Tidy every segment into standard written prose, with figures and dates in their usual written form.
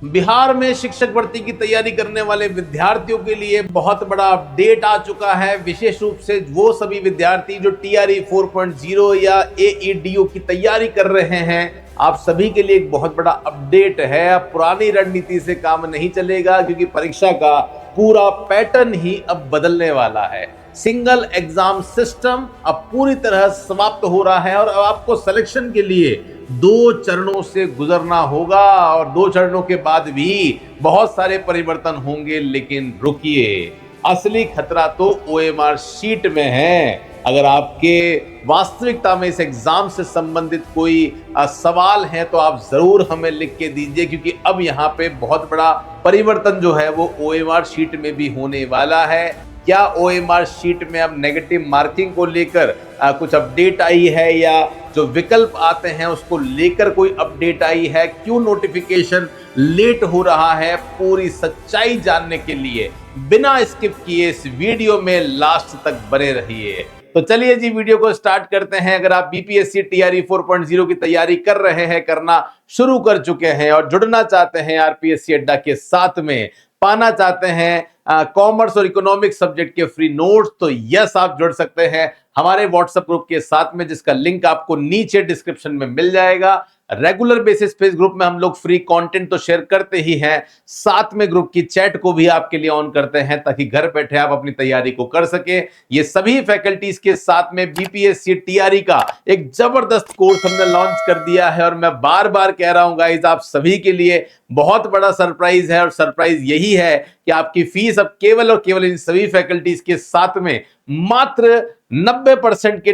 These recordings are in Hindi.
बिहार में शिक्षक भर्ती की तैयारी करने वाले विद्यार्थियों के लिए बहुत बड़ा अपडेट आ चुका है। विशेष रूप से वो सभी विद्यार्थी जो टीआरई 4.0 या एईडीओ की तैयारी कर रहे हैं, आप सभी के लिए एक बहुत बड़ा अपडेट है। अब पुरानी रणनीति से काम नहीं चलेगा, क्योंकि परीक्षा का पूरा पैटर्न ही अब बदलने वाला है। सिंगल एग्जाम सिस्टम अब पूरी तरह समाप्त हो रहा है और अब आपको सिलेक्शन के लिए 2 चरणों से गुजरना होगा, और 2 चरणों के बाद भी बहुत सारे परिवर्तन होंगे। लेकिन रुकिए, असली खतरा तो ओएमआर शीट में है। अगर आपके वास्तविकता में इस एग्जाम से संबंधित कोई सवाल है तो आप जरूर हमें लिख के दीजिए, क्योंकि अब यहाँ पे बहुत बड़ा परिवर्तन जो है वो ओएमआर शीट में भी होने वाला है। क्या ओएमआर शीट में अब नेगेटिव मार्किंग को लेकर कुछ अपडेट आई है, या जो विकल्प आते हैं उसको लेकर कोई अपडेट आई है? क्यों नोटिफिकेशन लेट हो रहा है? पूरी सच्चाई जानने के लिए बिना स्किप किए इस वीडियो में लास्ट तक बने रहिए। तो चलिए जी, वीडियो को स्टार्ट करते हैं। अगर आप बीपीएससी टीआरई 4.0 की तैयारी कर रहे हैं, करना शुरू कर चुके हैं और जुड़ना चाहते हैं आरपीएससी अड्डा के साथ में, पाना चाहते हैं कॉमर्स और इकोनॉमिक्स सब्जेक्ट के फ्री नोट्स, तो यस, आप जुड़ सकते हैं हमारे व्हाट्सएप ग्रुप के साथ में, जिसका लिंक आपको नीचे डिस्क्रिप्शन में मिल जाएगा। रेगुलर बेसिस पे इस ग्रुप में हम लोग फ्री कंटेंट तो शेयर करते ही हैं, साथ में ग्रुप की चैट को भी आपके लिए ऑन करते हैं, ताकि घर बैठे आप अपनी तैयारी को कर सके। ये सभी फैकल्टीज के साथ में बीपीएससी टीआरई का एक जबरदस्त कोर्स हमने लॉन्च कर दिया है, और मैं बार बार कह रहा हूं गाइस, आप सभी के लिए बहुत बड़ा सरप्राइज है। और सरप्राइज यही है कि आपकी फीस अब केवल और केवल इन सभी फैकल्टीज के साथ में मात्र 90% के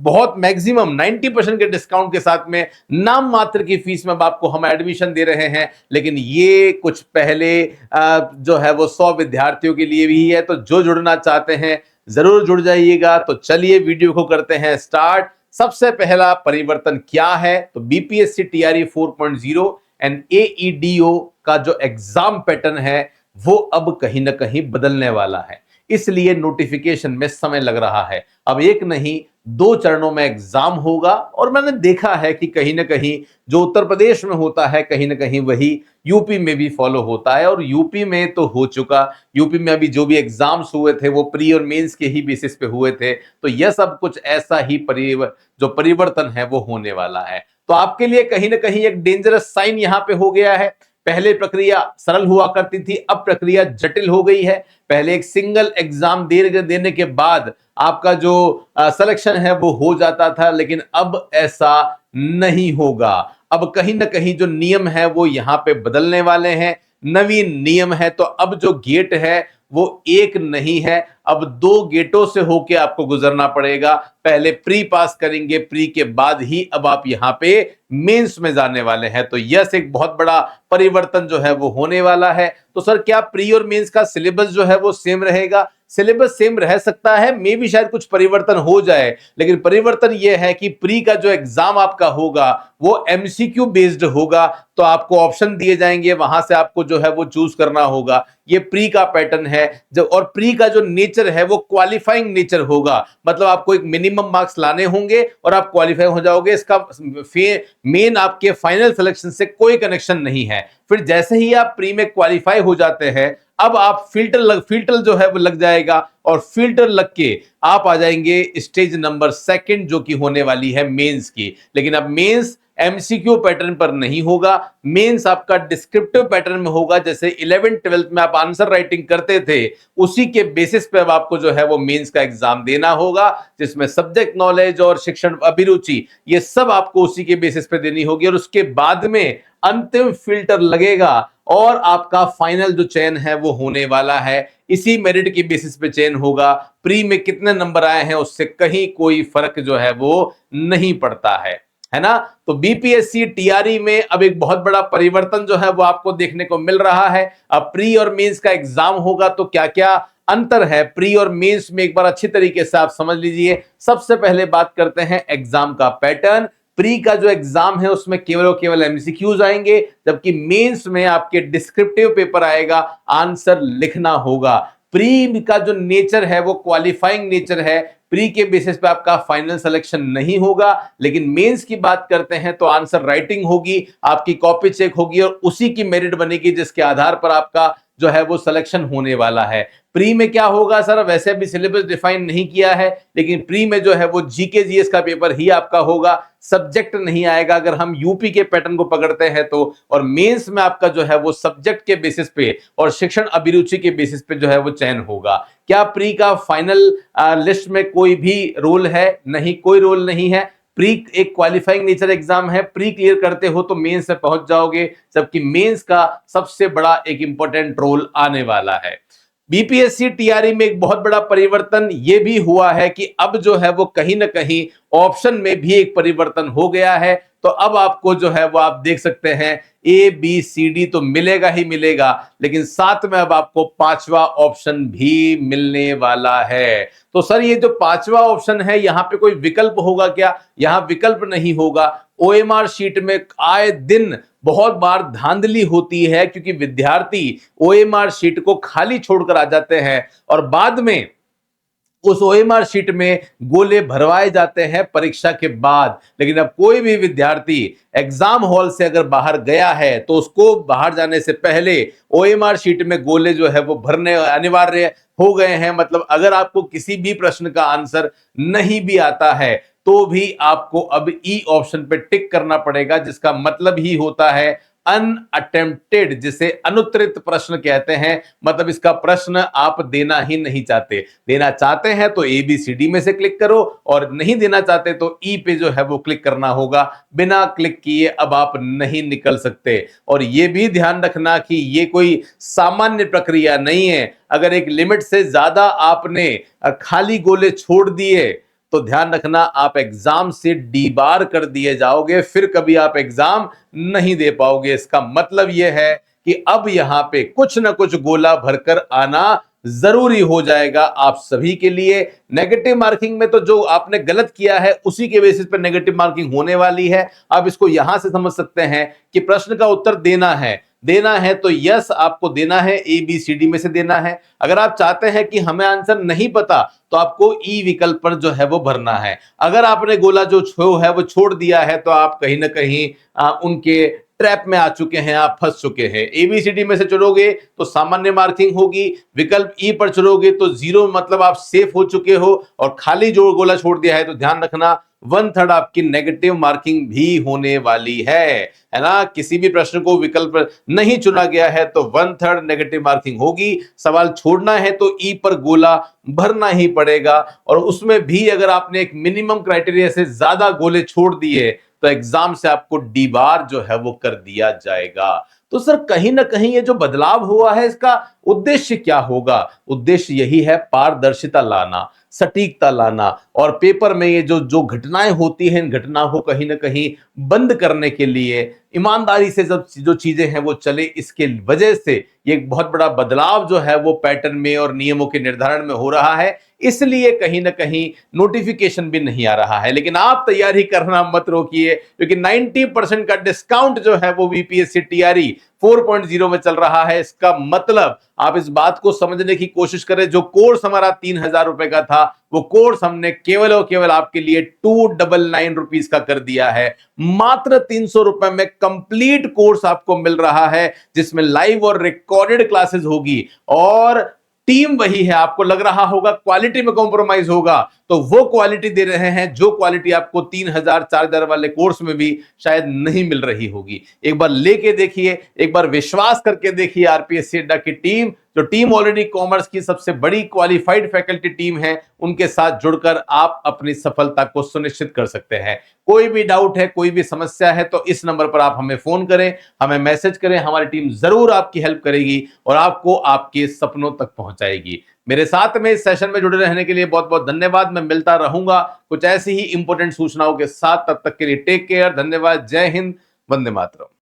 बहुत मैक्सिमम 90% के डिस्काउंट के साथ में नाम मात्र की फीस में आपको हम एडमिशन दे रहे हैं। लेकिन ये कुछ पहले जो है वो 100 विद्यार्थियों के लिए भी है, तो जो जुड़ना चाहते हैं जरूर जुड़ जाइएगा। तो चलिए वीडियो को करते हैं स्टार्ट। सबसे पहला परिवर्तन क्या है? तो बीपीएससी टीआरई 4.0 एंड एईडीओ का जो एग्जाम पैटर्न है वो अब कहीं ना कहीं बदलने वाला है, इसलिए नोटिफिकेशन में समय लग रहा है। अब एक नहीं 2 चरणों में एग्जाम होगा, और मैंने देखा है कि कहीं ना कहीं जो उत्तर प्रदेश में होता है, कहीं ना कहीं वही यूपी में भी फॉलो होता है। और यूपी में तो हो चुका, यूपी में अभी जो भी एग्जाम्स हुए थे वो प्री और मेंस के ही बेसिस पे हुए थे, तो यह सब कुछ ऐसा ही जो परिवर्तन है वो होने वाला है। तो आपके लिए कहीं ना कहीं एक डेंजरस साइन यहां पे हो गया है। पहले प्रक्रिया सरल हुआ करती थी, अब प्रक्रिया जटिल हो गई है। पहले एक सिंगल एग्जाम देने के बाद आपका जो सिलेक्शन है वो हो जाता था, लेकिन अब ऐसा नहीं होगा। अब कहीं ना कहीं जो नियम है वो यहां पे बदलने वाले हैं, नवीन नियम है। तो अब जो गेट है वो एक नहीं है, अब 2 गेटों से होके आपको गुजरना पड़ेगा। पहले प्री पास करेंगे, प्री के बाद ही अब आप यहां पे मेंस में जाने वाले हैं। तो यस, एक बहुत बड़ा परिवर्तन जो है वो होने वाला है। तो सर, क्या प्री और मेंस का सिलेबस जो है वो सेम रहेगा? सिलेबस सेम रह सकता है, मे भी शायद कुछ परिवर्तन हो जाए, लेकिन परिवर्तन यह है कि प्री का जो एग्जाम आपका होगा वो एमसीक्यू बेस्ड होगा। तो आपको ऑप्शन दिए जाएंगे, वहां से आपको जो है वो चूज करना होगा। ये प्री का पैटर्न है। जो और प्री का जो नेचर है वो क्वालिफाइंग नेचर होगा, मतलब आपको एक मिनिमम मार्क्स लाने होंगे और आप क्वालिफाई हो जाओगे। इसका मेन आपके फाइनल सिलेक्शन से कोई कनेक्शन नहीं है। फिर जैसे ही आप प्री में क्वालिफाई हो जाते हैं, अब आप फिल्टर जो है वो लग जाएगा, और फिल्टर लग के आप आ जाएंगे स्टेज नंबर 2, जो कि होने वाली है मेंस की। लेकिन अब मेंस एमसीक्यू पैटर्न पर नहीं होगा, मेंस आपका डिस्क्रिप्टिव पैटर्न में होगा। जैसे 11th 12th में आप आंसर राइटिंग करते थे, उसी के बेसिस पे अब आपको जो है वो मेंस का एग्जाम देना होगा, जिसमें सब्जेक्ट नॉलेज और शिक्षण अभिरुचि ये सब आपको उसी के बेसिस पे देनी होगी। और उसके बाद में अंतिम फिल्टर लगेगा, और आपका फाइनल जो चयन है वो होने वाला है। इसी मेरिट की बेसिस पे चयन होगा। प्री में कितने नंबर आए हैं उससे कहीं कोई फर्क जो है वो नहीं पड़ता है ना। तो बीपीएससी टीआरई में अब एक बहुत बड़ा परिवर्तन जो है वो आपको देखने को मिल रहा है। अब प्री और मेंस का एग्जाम होगा, तो क्या क्या अंतर है प्री और मेंस में, एक बार अच्छी तरीके से आप समझ लीजिए। सबसे पहले बात करते हैं एग्जाम का पैटर्न। प्री का जो एग्जाम है उसमें केवल और केवल एमसीक्यूज आएंगे, जबकि मेंस में आपके डिस्क्रिप्टिव पेपर आएगा, आंसर लिखना होगा। प्री का जो नेचर है वो क्वालिफाइंग नेचर है, प्री के बेसिस पे आपका फाइनल सिलेक्शन नहीं होगा। लेकिन मेंस की बात करते हैं तो आंसर राइटिंग होगी, आपकी कॉपी चेक होगी और उसी की मेरिट बनेगी जिसके आधार पर आपका जो है वो सिलेक्शन होने वाला है। प्री में क्या होगा सर, वैसे अभी सिलेबस डिफाइन नहीं किया है, लेकिन प्री में जो है वो जीके जीएस का पेपर ही आपका होगा, सब्जेक्ट नहीं आएगा अगर हम यूपी के पैटर्न को पकड़ते हैं तो। और मेंस में आपका जो है वो सब्जेक्ट के बेसिस पे और शिक्षण अभिरुचि के बेसिस पे जो है वो चयन होगा। क्या प्री का फाइनल लिस्ट में कोई भी रोल है? नहीं, कोई रोल नहीं है। प्री एक क्वालिफाइंग नेचर एग्जाम है, प्री क्लियर करते हो तो मेंस में पहुंच जाओगे, जबकि मेंस का सबसे बड़ा एक इंपॉर्टेंट रोल आने वाला है। बीपीएससी टीआरई में एक बहुत बड़ा परिवर्तन यह भी हुआ है कि अब जो है वो कहीं ना कहीं ऑप्शन में भी एक परिवर्तन हो गया है। तो अब आपको जो है वो आप देख सकते हैं ए बी सी डी तो मिलेगा ही मिलेगा, लेकिन साथ में अब आपको पांचवा ऑप्शन भी मिलने वाला है। तो सर ये जो पांचवा ऑप्शन है यहां पे कोई विकल्प होगा क्या? यहां विकल्प नहीं होगा। ओएमआर शीट में आए दिन बहुत बार धांधली होती है क्योंकि विद्यार्थी ओएमआर शीट को खाली छोड़कर आ जाते हैं और बाद में उस ओएमआर शीट में गोले भरवाए जाते हैं परीक्षा के बाद। लेकिन अब कोई भी विद्यार्थी एग्जाम हॉल से अगर बाहर गया है तो उसको बाहर जाने से पहले ओएमआर शीट में गोले जो है वो भरने अनिवार्य हो गए हैं। मतलब अगर आपको किसी भी प्रश्न का आंसर नहीं भी आता है तो भी आपको अब ई ऑप्शन पे टिक करना पड़ेगा, जिसका मतलब ही होता है अनअटेम्प्टेड, जिसे अनुत्तरित प्रश्न कहते हैं। मतलब इसका प्रश्न आप देना ही नहीं चाहते। देना चाहते हैं तो ए बी सी डी में से क्लिक करो और नहीं देना चाहते तो ई पे जो है वो क्लिक करना होगा। बिना क्लिक किए अब आप नहीं निकल सकते। और ये भी ध्यान रखना कि ये कोई सामान्य प्रक्रिया नहीं है। अगर एक लिमिट से ज्यादा आपने खाली गोले छोड़ दिए तो ध्यान रखना आप एग्जाम से डीबार कर दिए जाओगे, फिर कभी आप एग्जाम नहीं दे पाओगे। इसका मतलब यह है कि अब यहां पे कुछ ना कुछ गोला भरकर आना जरूरी हो जाएगा आप सभी के लिए। नेगेटिव मार्किंग में तो जो आपने गलत किया है उसी के बेसिस पर नेगेटिव मार्किंग होने वाली है। आप इसको यहां से समझ सकते हैं कि प्रश्न का उत्तर देना है तो यस आपको देना है, ए बी सी डी में से देना है। अगर आप चाहते हैं कि हमें आंसर नहीं पता तो आपको ई विकल्प पर जो है वो भरना है। अगर आपने गोला जो है वो छोड़ दिया है तो आप कहीं ना कहीं उनके ट्रैप में आ चुके हैं, आप फंस चुके हैं। एबीसीडी में से चुनोगे तो सामान्य मार्किंग होगी, विकल्प ई पर चुनोगे तो जीरो, मतलब आप सेफ हो चुके हो। और खाली जो गोला छोड़ दिया है तो ध्यान रखना 1/3 आपकी नेगेटिव मार्किंग भी होने वाली है ना। किसी भी प्रश्न को विकल्प नहीं चुना गया है तो 1/3 नेगेटिव मार्किंग होगी। सवाल छोड़ना है तो ई पर गोला भरना ही पड़ेगा। और उसमें भी अगर आपने एक मिनिमम क्राइटेरिया से ज्यादा गोले छोड़ दिए तो एग्जाम से आपको डी बार जो है वो कर दिया जाएगा। तो सर कहीं ना कहीं ये जो बदलाव हुआ है इसका उद्देश्य क्या होगा? उद्देश्य यही है पारदर्शिता लाना, सटीकता लाना और पेपर में ये जो घटनाएं होती हैं इन घटनाओं को कहीं ना कहीं बंद करने के लिए ईमानदारी से जो चीजें हैं वो चले, इसके वजह से ये एक बहुत बड़ा बदलाव जो है वो पैटर्न में और नियमों के निर्धारण में हो रहा है। इसलिए कहीं ना कहीं नोटिफिकेशन भी नहीं आ रहा है। लेकिन आप तैयारी करना मत रोकिए क्योंकि 90% का डिस्काउंट जो है वो बीपीएससी टीआरई 4.0 में चल रहा है। इसका मतलब आप इस बात को समझने की कोशिश करें, जो कोर्स हमारा 3,000 रुपए का था वो कोर्स हमने केवल और केवल आपके लिए 299 रुपीज का कर दिया है। मात्र 300 रुपए में कंप्लीट कोर्स आपको मिल रहा है जिसमें लाइव और रिकॉर्डेड क्लासेस होगी और टीम वही है। आपको लग रहा होगा क्वालिटी में कॉम्प्रोमाइज होगा, तो वो क्वालिटी दे रहे हैं जो क्वालिटी आपको 3,000 4,000 वाले कोर्स में भी शायद नहीं मिल रही होगी। एक बार लेके देखिए, एक बार विश्वास करके देखिए। आरपीएससी अड्डा की टीम, जो टीम ऑलरेडी कॉमर्स की सबसे बड़ी क्वालिफाइड फैकल्टी टीम है, उनके साथ जुड़कर आप अपनी सफलता को सुनिश्चित कर सकते हैं। कोई भी डाउट है, कोई भी समस्या है तो इस नंबर पर आप हमें फोन करें, हमें मैसेज करें। हमारी टीम जरूर आपकी हेल्प करेगी और आपको आपके सपनों तक पहुंचाएगी। मेरे साथ में इस सेशन में जुड़े रहने के लिए बहुत बहुत धन्यवाद। मैं मिलता रहूंगा कुछ ऐसी ही इंपॉर्टेंट सूचनाओं के साथ। तब तक के लिए टेक केयर, धन्यवाद, जय हिंद, वंदे मातरम।